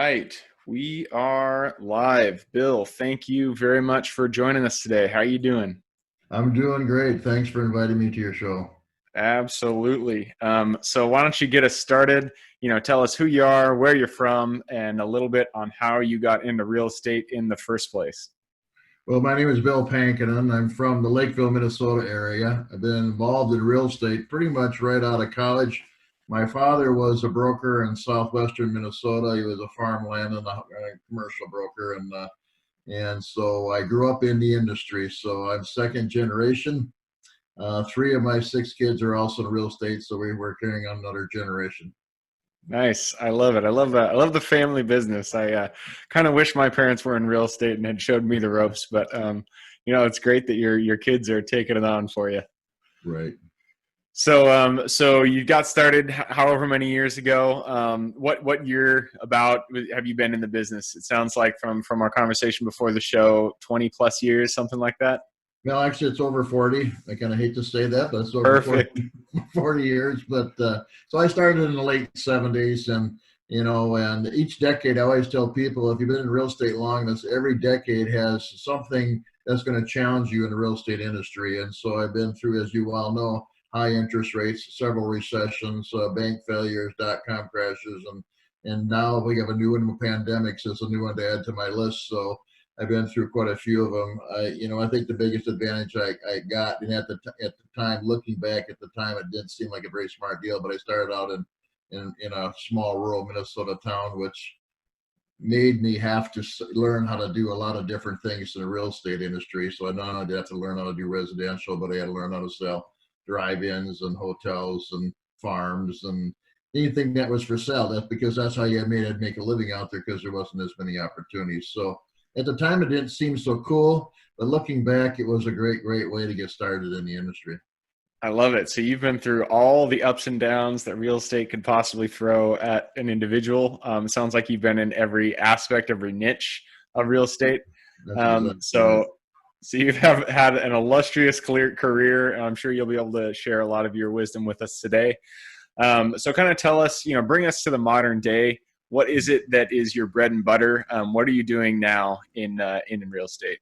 right, we are live. Bill, thank you very much for joining us today. How are you doing? I'm doing great. Thanks for inviting me to your show. Absolutely. So why don't you get us started? Tell us who you are, where you're from, and a little bit on how you got into real estate in the first place. Well, my name is Bill Pankonin. I'm from the Lakeville, Minnesota area. I've been involved in real estate pretty much right out of college. My father was a broker in southwestern Minnesota. He was a farmland and a commercial broker, and so I grew up in the industry. So I'm second generation. Three of my six kids are also in real estate, so we're carrying on another generation. Nice. I love it. I love the family business. I kind of wish my parents were in real estate and had showed me the ropes, but it's great that your kids are taking it on for you. Right. So you got started however many years ago. What year about have you been in the business? It sounds like from our conversation before the show, 20 plus years, something like that. Well, actually, it's over 40. I kind of hate to say that, but it's over Perfect. 40 years. But so I started in the late 70s, and each decade, I always tell people, if you've been in real estate long, this every decade has something that's going to challenge you in the real estate industry. And so I've been through, as you well know, high interest rates, several recessions, bank failures, dot-com crashes, and now we have a new one, pandemics is a new one to add to my list. So I've been through quite a few of them. I think the biggest advantage I got, and at the time, looking back at the time, it didn't seem like a very smart deal, but I started out in a small rural Minnesota town, which made me have to learn how to do a lot of different things in the real estate industry. So I not only did I have to learn how to do residential, but I had to learn how to sell drive-ins and hotels and farms and anything that was for sale. That's because that's how you made it make a living out there, because there wasn't as many opportunities. So at the time, it didn't seem so cool, but looking back, it was a great way to get started in the industry. I love it. So you've been through all the ups and downs that real estate could possibly throw at an individual. It sounds like you've been in every aspect, every niche of real estate. That's Um, exactly right. so, so you have had an illustrious career, and I'm sure you'll be able to share a lot of your wisdom with us today. So kind of tell us, bring us to the modern day. What is it that is your bread and butter? What are you doing now in real estate?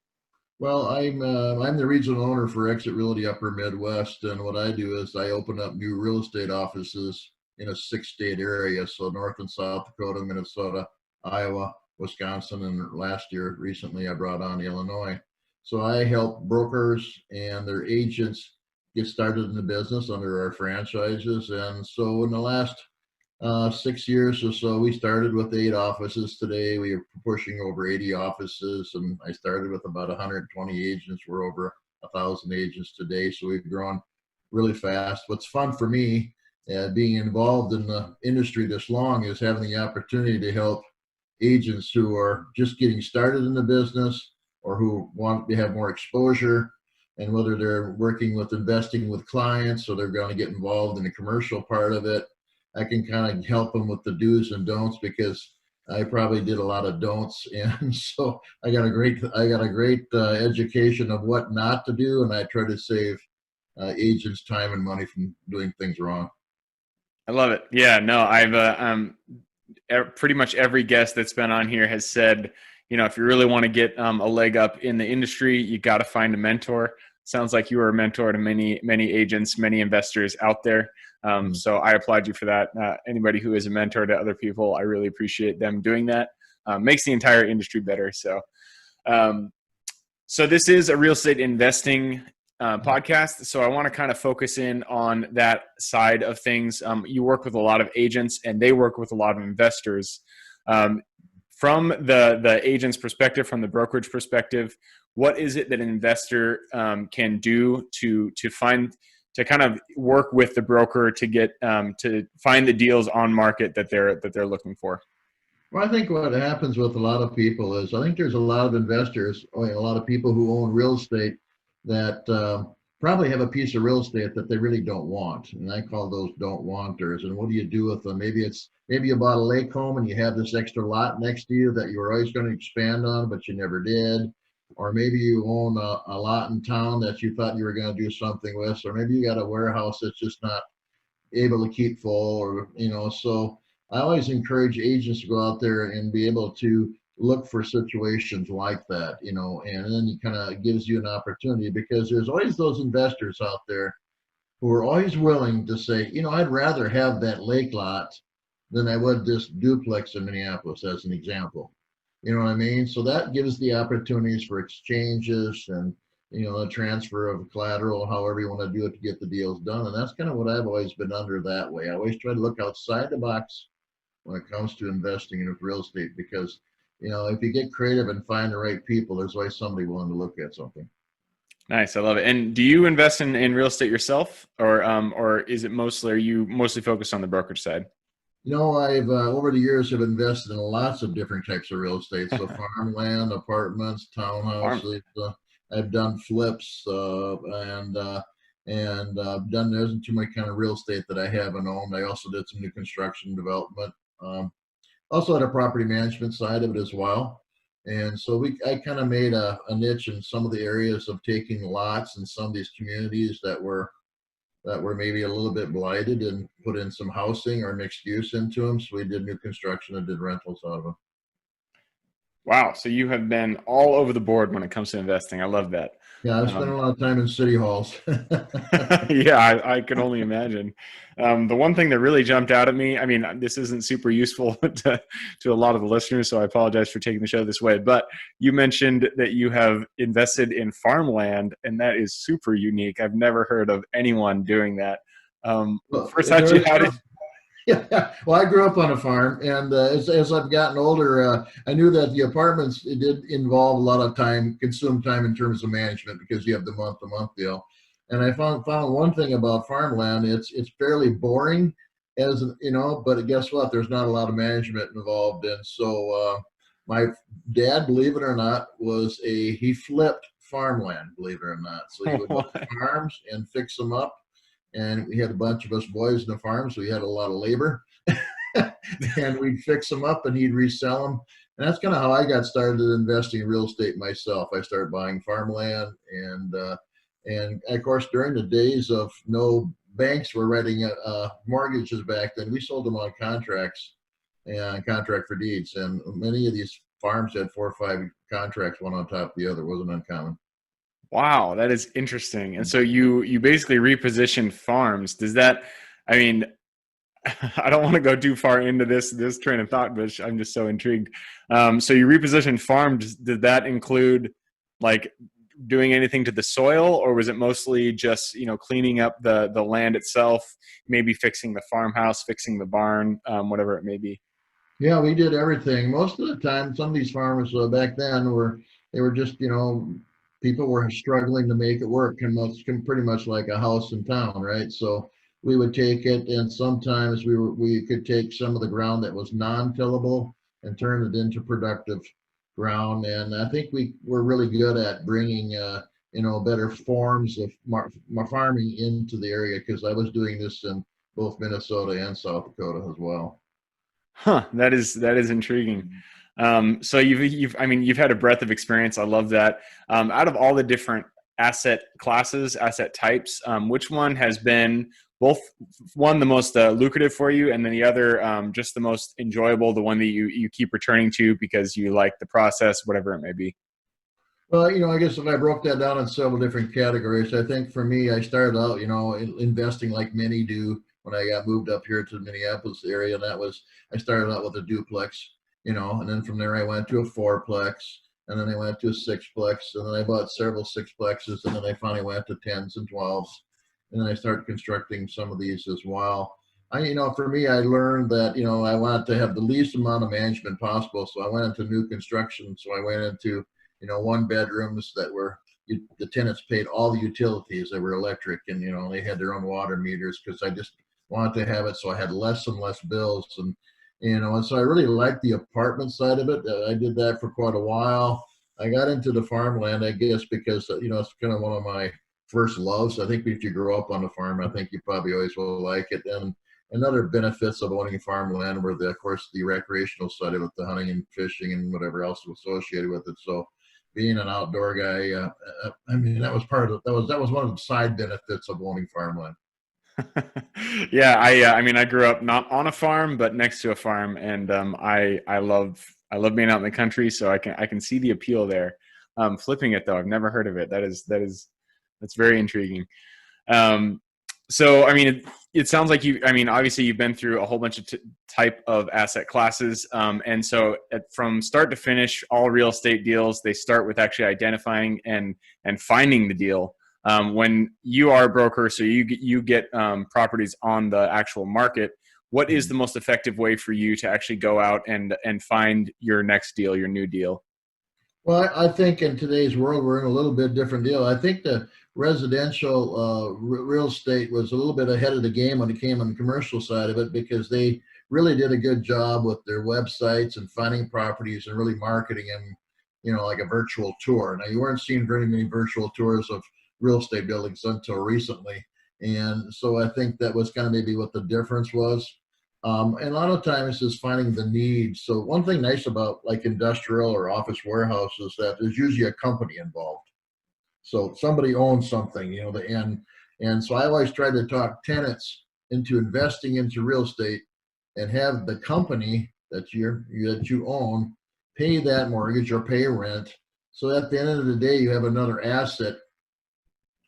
Well, I'm the regional owner for EXIT Realty Upper Midwest, and what I do is I open up new real estate offices in a 6-state area, so North and South Dakota, Minnesota, Iowa, Wisconsin, and last year, recently, I brought on Illinois. So I help brokers and their agents get started in the business under our franchises, and so in the last 6 years or so, we started with 8 offices. Today we are pushing over 80 offices, and I started with about 120 agents. We're over 1,000 agents today, so we've grown really fast. What's fun for me, being involved in the industry this long, is having the opportunity to help agents who are just getting started in the business or who want to have more exposure, and whether they're working with investing with clients or they're going to get involved in the commercial part of it. I can kind of help them with the do's and don'ts, because I probably did a lot of don'ts, and so I got a great education of what not to do, and I try to save agents time and money from doing things wrong. I love it. Yeah, no, I've pretty much every guest that's been on here has said, if you really want to get a leg up in the industry, you got to find a mentor. Sounds like you were a mentor to many agents, many investors out there. So I applaud you for that. Anybody who is a mentor to other people, I really appreciate them doing that. Makes the entire industry better. So this is a real estate investing podcast. So I want to kind of focus in on that side of things. You work with a lot of agents, and they work with a lot of investors. From the agent's perspective, from the brokerage perspective, what is it that an investor can do to kind of work with the broker to get to find the deals on market that they're looking for? Well, I think what happens with a lot of people is, I think there's a lot of investors, or a lot of people who own real estate that probably have a piece of real estate that they really don't want, and I call those don't wanters. And what do you do with them? Maybe you bought a lake home and you have this extra lot next to you that you were always going to expand on, but you never did. Or maybe you own a lot in town that you thought you were going to do something with, or maybe you got a warehouse that's just not able to keep full, or so I always encourage agents to go out there and be able to look for situations like that, and then it kind of gives you an opportunity because there's always those investors out there who are always willing to say, I'd rather have that lake lot than I would this duplex in Minneapolis, as an example. You know what I mean? So that gives the opportunities for exchanges and, the transfer of collateral, however you want to do it to get the deals done. And that's kind of what I've always been under that way. I always try to look outside the box when it comes to investing in real estate because, if you get creative and find the right people, there's always somebody willing to look at something. Nice. I love it. And do you invest in real estate yourself, or is it mostly, are you mostly focused on the brokerage side? I've over the years have invested in lots of different types of real estate. So farmland, apartments, Farm. townhouses. I've done flips done. There isn't too much kind of real estate that I haven't owned. I also did some new construction development. Also had a property management side of it as well. And so I kind of made a niche in some of the areas of taking lots in some of these communities that were maybe a little bit blighted and put in some housing or mixed use into them. So we did new construction and did rentals out of them. Wow. So you have been all over the board when it comes to investing. I love that. Yeah, I've spent a lot of time in city halls. Yeah, I can only imagine. The one thing that really jumped out at me, I mean, this isn't super useful to a lot of the listeners, so I apologize for taking the show this way, but you mentioned that you have invested in farmland, and that is super unique. I've never heard of anyone doing that. Well, First, how did yeah, well, I grew up on a farm, and as I've gotten older, I knew that the apartments it did involve a lot of time, consume time in terms of management because you have the month-to-month deal. And I found one thing about farmland: it's fairly boring, But guess what? There's not a lot of management involved, and so my dad, believe it or not, he flipped farmland, believe it or not. So he would buy farms and fix them up, and we had a bunch of us boys in the farm, so we had a lot of labor. And we'd fix them up and he'd resell them. And that's kind of how I got started investing in real estate myself. I started buying farmland, and of course, during the days of no banks were writing mortgages back then, we sold them on contracts and contract for deeds. And many of these farms had 4 or 5 contracts, one on top of the other. It wasn't uncommon. Wow, that is interesting. And so you basically repositioned farms. Does that, I mean, I don't want to go too far into this train of thought, but I'm just so intrigued. So you repositioned farms. Did that include like doing anything to the soil, or was it mostly just cleaning up the land itself, maybe fixing the farmhouse, fixing the barn, whatever it may be? Yeah, we did everything. Most of the time, some of these farmers back then were just people were struggling to make it work, and pretty much like a house in town, right? So we would take it, and sometimes we could take some of the ground that was non-tillable and turn it into productive ground. And I think we were really good at bringing better forms of farming into the area because I was doing this in both Minnesota and South Dakota as well. Huh, that is intriguing. So you've had a breadth of experience. I love that. Out of all the different asset classes, asset types, which one has been the most lucrative for you, and then the other just the most enjoyable, the one that you keep returning to because you like the process, whatever it may be? Well, I guess if I broke that down in several different categories, I think for me, I started out, investing like many do when I got moved up here to the Minneapolis area. And I started out with a duplex, and then from there I went to a fourplex, and then I went to a sixplex, and then I bought several sixplexes, and then I finally went to 10s and 12s. And then I started constructing some of these as well. For me, I learned that, I wanted to have the least amount of management possible. So I went into new construction. So I went into, 1 bedrooms that were, the tenants paid all the utilities that were electric, and, they had their own water meters because I just wanted to have it so I had less and less bills. And so I really liked the apartment side of it. I did that for quite a while. I got into the farmland, I guess, because, it's kind of one of my first loves. I think if you grow up on a farm, I think you probably always will like it. And other benefits of owning farmland were, of course, the recreational side of it, the hunting and fishing and whatever else was associated with it. So being an outdoor guy, that was one of the side benefits of owning farmland. Yeah, I mean, I grew up not on a farm, but next to a farm, and I love being out in the country, so I can see the appeal there. Flipping it though, I've never heard of it. That's very intriguing. Um, so, I mean, it sounds like I mean, obviously you've been through a whole bunch of type of asset classes. And so from start to finish, all real estate deals, they start with actually identifying and finding the deal. When you are a broker, so you get properties on the actual market, what is the most effective way for you to actually go out and find your next deal, your new deal? Well, I think in today's world, we're in a little bit different deal. I think the residential real estate was a little bit ahead of the game when it came on the commercial side of it, because they really did a good job with their websites and finding properties and really marketing them, like a virtual tour. Now, you weren't seeing very many virtual tours of real estate buildings until recently. And so I think that was kind of maybe what the difference was. And a lot of times is finding the need. So one thing nice about like industrial or office warehouses, that there's usually a company involved. So somebody owns something, and so I always try to talk tenants into investing into real estate and have the company that you own pay that mortgage or pay rent. So at the end of the day, you have another asset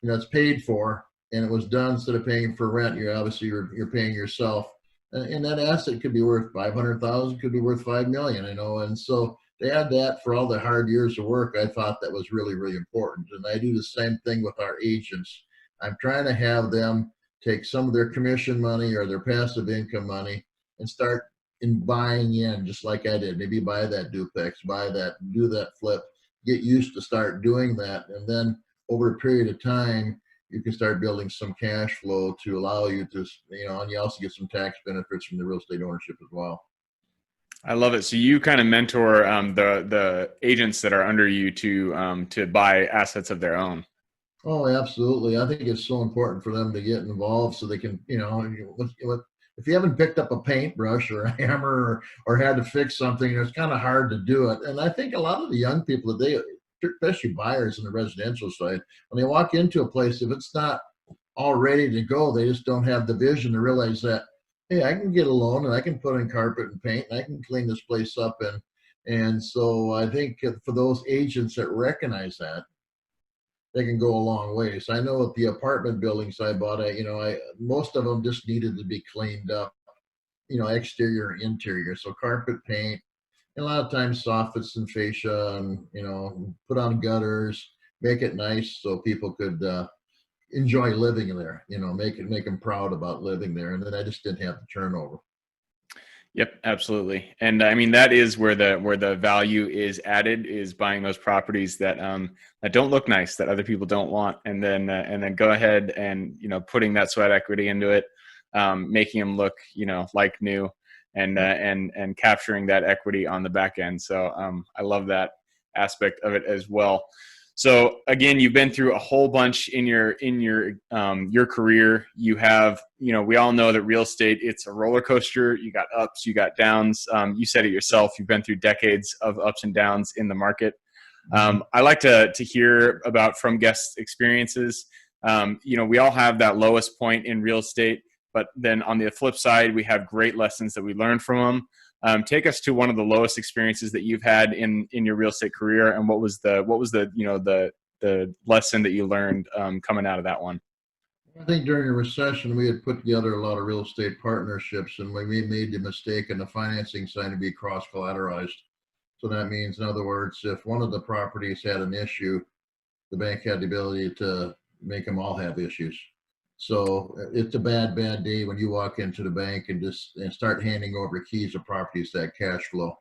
that's paid for, and it was done. Instead of paying for rent, you're paying yourself, and that asset could be worth 500,000, could be worth 5 million, and so to add that for all the hard years of work, I thought that was really, really important. And I do the same thing with our agents. I'm trying to have them take some of their commission money or their passive income money and start in buying in, just like I did. Maybe buy that duplex, buy that, do that flip, get used to start doing that. And then over a period of time, you can start building some cash flow to allow you to, and you also get some tax benefits from the real estate ownership as well. I love it. So you kind of mentor the agents that are under you to buy assets of their own. Oh, absolutely. I think it's so important for them to get involved so they can, if you haven't picked up a paintbrush or a hammer or had to fix something, it's kind of hard to do it. And I think a lot of the young people especially buyers in the residential side, when they walk into a place, if it's not all ready to go, they just don't have the vision to realize that, hey, I can get a loan and I can put in carpet and paint and I can clean this place up. And so I think for those agents that recognize that, they can go a long way. So I know with the apartment buildings I bought, most of them just needed to be cleaned up, exterior and interior. So carpet, paint, and a lot of times soffits and fascia, and put on gutters, make it nice so people could enjoy living there. Make them proud about living there. And then I just didn't have the turnover. Yep, absolutely. And I mean, that is where the value is added, is buying those properties that that don't look nice, that other people don't want, and then go ahead and putting that sweat equity into it, making them look like new, and capturing that equity on the back end. So I love that aspect of it as well. So again, you've been through a whole bunch in your career. You have, we all know that real estate, it's a roller coaster. You got ups, you got downs. You said it yourself. You've been through decades of ups and downs in the market. I like to hear about from guests' experiences. We all have that lowest point in real estate, but then on the flip side, we have great lessons that we learn from them. Take us to one of the lowest experiences that you've had in your real estate career, and what was the the lesson that you learned coming out of that one? I think during the recession, we had put together a lot of real estate partnerships, and we made the mistake in the financing side to be cross-collateralized. So that means, in other words, if one of the properties had an issue, the bank had the ability to make them all have issues. So it's a bad day when you walk into the bank and start handing over keys to properties that cash flow.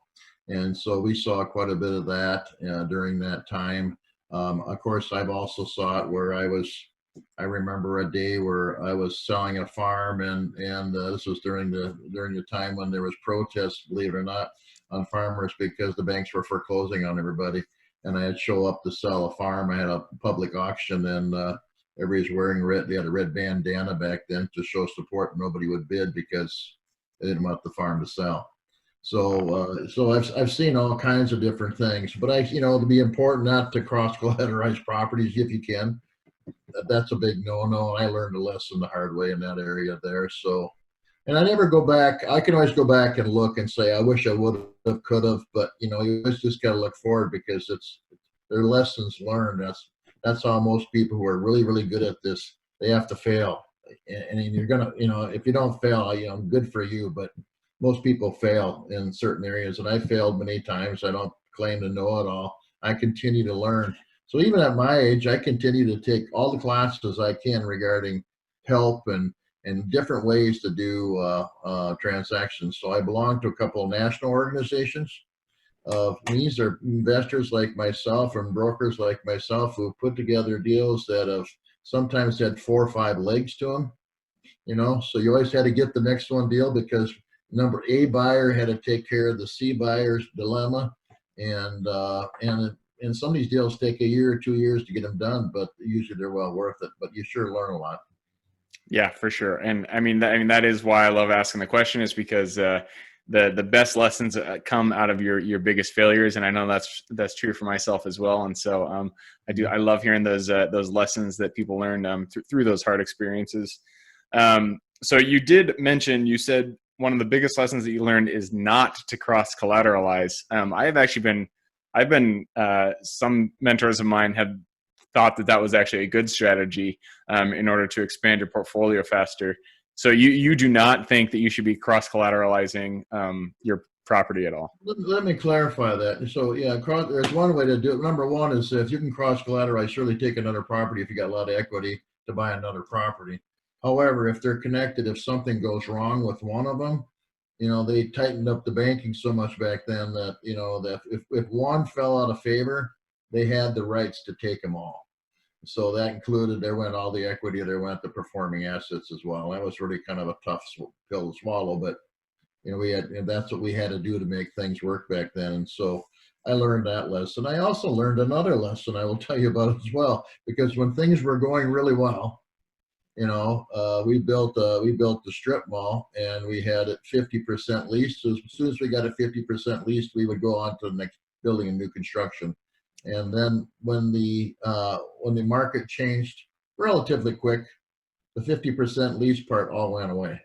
And so we saw quite a bit of that during that time. Of course, I've also saw it where I remember a day where I was selling a farm, and this was during the time when there was protests, believe it or not, on farmers because the banks were foreclosing on everybody. And I had show up to sell a farm. I had a public auction, and everybody's wearing red. They had a red bandana back then to show support. Nobody would bid because they didn't want the farm to sell. So I've seen all kinds of different things, but to be important not to cross collateralize properties if you can. that's a big no-no. I learned a lesson the hard way in that area there. So, and I never go back. I can always go back and look and say, I wish I would have, could have, but you know, you always just got to look forward because they're lessons learned. That's how most people who are really, really good at this, they have to fail. And you're gonna, you know, if you don't fail, you know, good for you. But most people fail in certain areas, and I failed many times. I don't claim to know it all. I continue to learn. So even at my age, I continue to take all the classes I can regarding help and different ways to do transactions. So I belong to a couple of national organizations. These are investors like myself and brokers like myself who put together deals that have sometimes had 4 or 5 legs to them. You know, so you always had to get the next one deal because number A buyer had to take care of the C buyer's dilemma, and some of these deals take a year or 2 years to get them done, but usually they're well worth it. But you sure learn a lot. Yeah, for sure. And I mean, that is why I love asking the question, is because the best lessons come out of your biggest failures, and I know that's true for myself as well. And so I love hearing those lessons that people learn through those hard experiences. So you did mention, you said one of the biggest lessons that you learned is not to cross collateralize. I've been some mentors of mine have thought that was actually a good strategy in order to expand your portfolio faster. So you do not think that you should be cross collateralizing your property at all? Let me clarify that. So yeah, there's one way to do it. Number one is if you can cross collateralize, surely take another property if you got a lot of equity to buy another property. However, if they're connected, if something goes wrong with one of them, you know, they tightened up the banking so much back then that, you know, that if one fell out of favor, they had the rights to take them all. So that included, there went all the equity, there went the performing assets as well. That was really kind of a tough pill to swallow, but you know, that's what we had to do to make things work back then. And so I learned that lesson. I also learned another lesson I will tell you about as well, because when things were going really well, you know, we built the strip mall and we had it 50% leased. So as soon as we got it 50% leased, we would go on to the next building and new construction. And then when the market changed relatively quick, the 50% lease part all went away.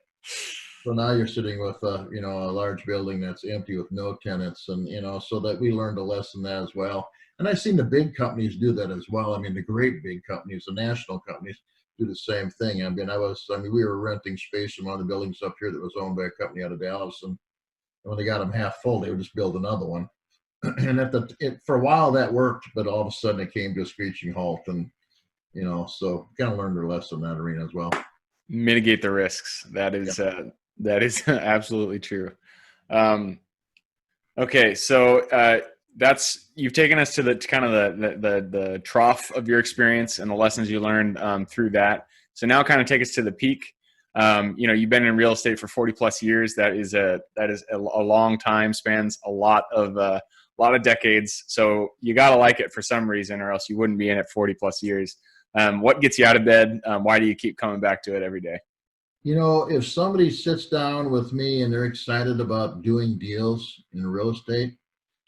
So now you're sitting with you know, a large building that's empty with no tenants, and you know, so that we learned a lesson that as well. And I've seen the big companies do that as well. I mean, the great big companies, the national companies, do the same thing. I mean, we were renting space in one of the buildings up here that was owned by a company out of Dallas, and when they got them half full, they would just build another one. And for a while that worked, but all of a sudden it came to a screeching halt, and you know, so kind of learned their lesson in that arena as well. Mitigate the risks. That is absolutely true. Okay, so you've taken us to the kind of the trough of your experience and the lessons you learned through that. So now kind of take us to the peak. You know, you've been in real estate for 40 plus years. That is a long time, spans a lot of decades. So you got to like it for some reason, or else you wouldn't be in it 40 plus years. What gets you out of bed? Why do you keep coming back to it every day? You know, if somebody sits down with me and they're excited about doing deals in real estate,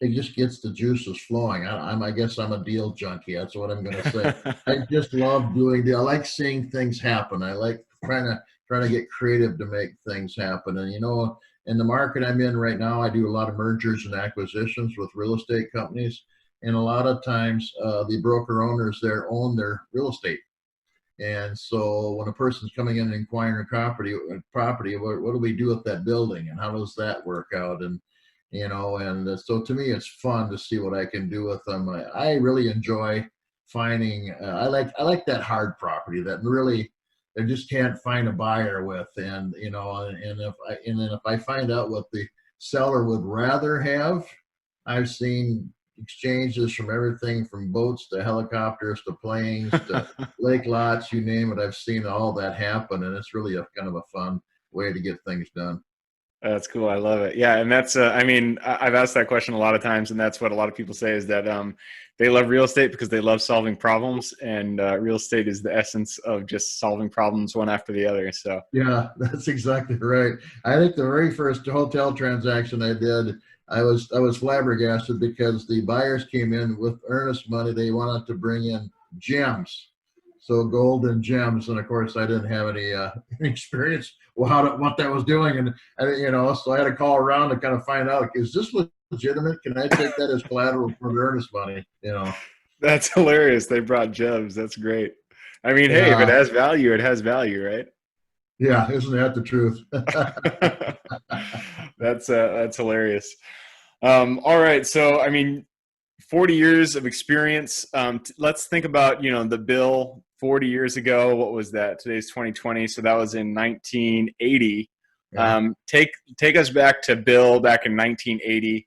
it just gets the juices flowing. I guess I'm a deal junkie. That's what I'm going to say. I just love doing deals. I like seeing things happen. I like trying to get creative to make things happen. And you know, in the market I'm in right now, I do a lot of mergers and acquisitions with real estate companies, and a lot of times the broker owners there own their real estate. And so when a person's coming in and inquiring a property, what do we do with that building, and how does that work out? And you know, and so to me, it's fun to see what I can do with them. I really enjoy finding. I like that hard property that really they just can't find a buyer with, and you know, and then if I find out what the seller would rather have, I've seen exchanges from everything from boats to helicopters to planes to lake lots, you name it. I've seen all that happen, and it's really a kind of a fun way to get things done. That's cool. I love it. Yeah. And that's, I mean, I've asked that question a lot of times, and that's what a lot of people say is that they love real estate because they love solving problems, and real estate is the essence of just solving problems one after the other. So yeah, that's exactly right. I think the very first hotel transaction I did, I was flabbergasted because the buyers came in with earnest money. They wanted to bring in gems. So gold and gems, and of course I didn't have any experience what that was doing, and so I had to call around to kind of find out, is this legitimate? Can I take that as collateral for the earnest money? That's hilarious. They brought gems. That's great. I mean, hey, if it Yeah, has value, it has value, right? yeah, isn't that the truth? That's hilarious. All right, so I mean, 40 years of experience. Let's think about the Bill 40 years ago. What was that? Today's 2020, so that was in 1980. Yeah. Take us back to Bill back in 1980.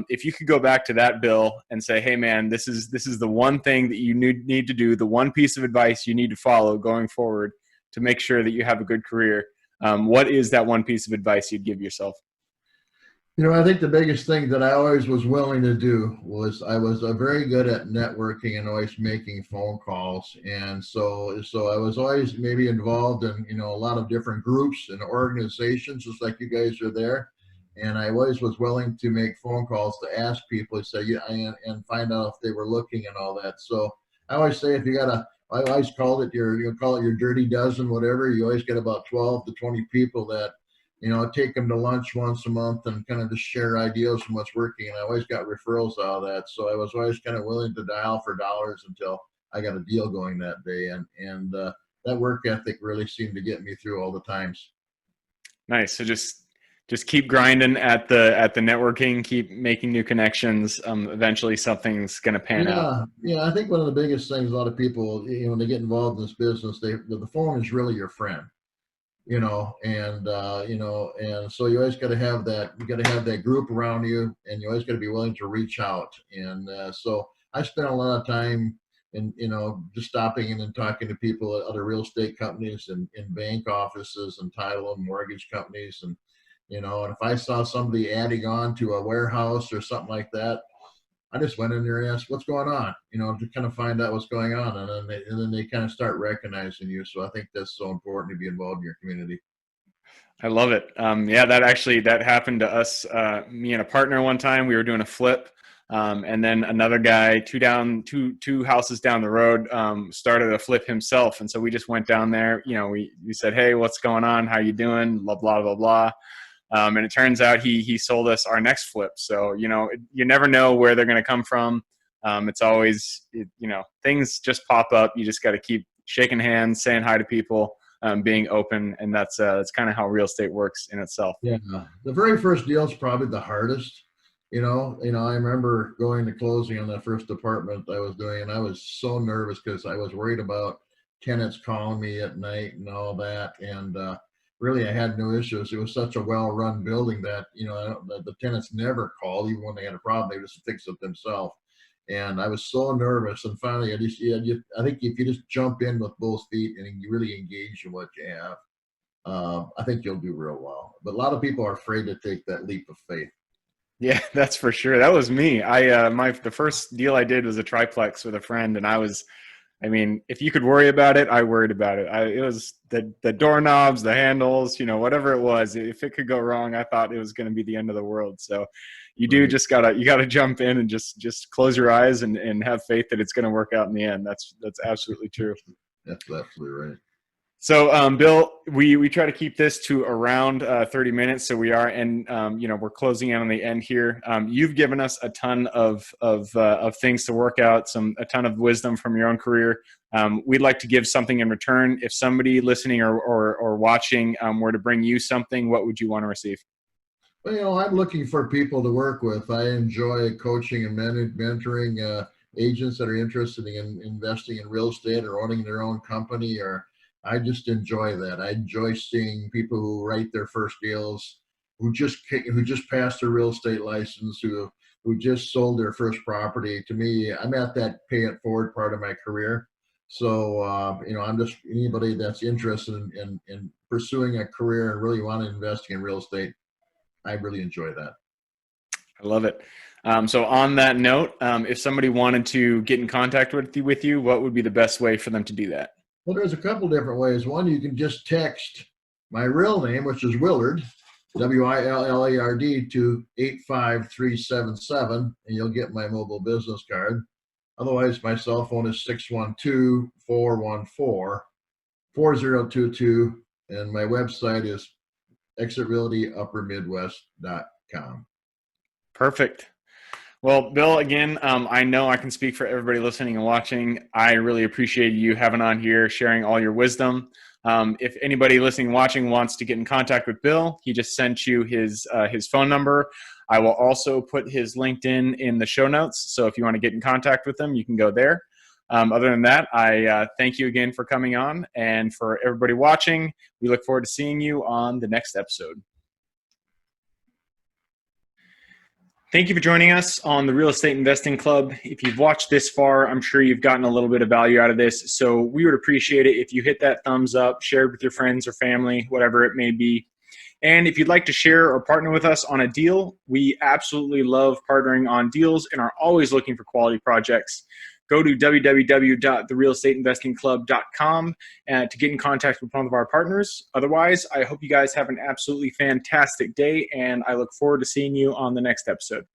If you could go back to that Bill and say, "Hey, man, this is the one thing that you need to do, the one piece of advice you need to follow going forward to make sure that you have a good career." What is that one piece of advice you'd give yourself? I think the biggest thing that I always was willing to do was I was very good at networking and always making phone calls. And so I was always maybe involved in, a lot of different groups and organizations, just like you guys are there. And I always was willing to make phone calls to ask people, say, yeah, and find out if they were looking and all that. So I always say, if you got I always called it call it your dirty dozen, whatever. You always get about 12 to 20 people that, take them to lunch once a month and kind of just share ideas from what's working. And I always got referrals out of that. So I was always kind of willing to dial for dollars until I got a deal going that day. And that work ethic really seemed to get me through all the times. Nice. So just keep grinding at the networking, keep making new connections. Eventually something's going to pan out. Yeah. I think one of the biggest things a lot of people, when they get involved in this business, the phone is really your friend. And so you always got to have that. You got to have that group around you, and you always got to be willing to reach out. And so I spent a lot of time in, just stopping in and talking to people at other real estate companies and in bank offices and title and mortgage companies, and if I saw somebody adding on to a warehouse or something like that, I just went in there and asked, what's going on, to kind of find out what's going on. And then they kind of start recognizing you. So I think that's so important to be involved in your community. I love it. Yeah, that happened to us, me and a partner one time. We were doing a flip. And then another guy, two houses down the road, started a flip himself. And so we just went down there, we said, "Hey, what's going on? How you doing?" Blah, blah, blah, blah. And it turns out he sold us our next flip. So, you never know where they're going to come from. It's always, things just pop up. You just got to keep shaking hands, saying hi to people, being open. And that's kind of how real estate works in itself. Yeah. The very first deal is probably the hardest. I remember going to closing on that first apartment I was doing, and I was so nervous because I was worried about tenants calling me at night and all that. And, really, I had no issues. It was such a well-run building that the tenants never called, even when they had a problem. They just fix it themselves. And I was so nervous. And finally, I think if you just jump in with both feet and you really engage in what you have, I think you'll do real well. But a lot of people are afraid to take that leap of faith. Yeah, that's for sure. That was me. The first deal I did was a triplex with a friend, and I mean, if you could worry about it, I worried about it. It was the doorknobs, the handles, whatever it was. If it could go wrong, I thought it was going to be the end of the world. So you do Right. just you gotta jump in and just close your eyes and have faith that it's going to work out in the end. That's absolutely true. That's absolutely right. So, Bill, we try to keep this to around 30 minutes. So we are, and we're closing in on the end here. You've given us a ton of things to work out, a ton of wisdom from your own career. We'd like to give something in return. If somebody listening or watching were to bring you something, what would you want to receive? Well, I'm looking for people to work with. I enjoy coaching and mentoring agents that are interested in investing in real estate or owning their own company, or I just enjoy that. I enjoy seeing people who write their first deals, who just passed their real estate license, who just sold their first property. To me, I'm at that pay it forward part of my career. So I'm just anybody that's interested in pursuing a career and really want to invest in real estate. I really enjoy that. I love it. So on that note, if somebody wanted to get in contact with you, what would be the best way for them to do that? Well, there's a couple different ways. One, you can just text my real name, which is Willard, Willard, to 85377, and you'll get my mobile business card. Otherwise, my cell phone is 612-414-4022, and my website is exitrealtyuppermidwest.com. Perfect. Well, Bill, again, I know I can speak for everybody listening and watching. I really appreciate you having on here, sharing all your wisdom. If anybody listening and watching wants to get in contact with Bill, he just sent you his phone number. I will also put his LinkedIn in the show notes. So if you want to get in contact with him, you can go there. Other than that, I thank you again for coming on. And for everybody watching, we look forward to seeing you on the next episode. Thank you for joining us on the Real Estate Investing Club. If you've watched this far, I'm sure you've gotten a little bit of value out of this. So we would appreciate it if you hit that thumbs up, share it with your friends or family, whatever it may be. And if you'd like to share or partner with us on a deal, we absolutely love partnering on deals and are always looking for quality projects. Go to www.therealestateinvestingclub.com to get in contact with one of our partners. Otherwise, I hope you guys have an absolutely fantastic day, and I look forward to seeing you on the next episode.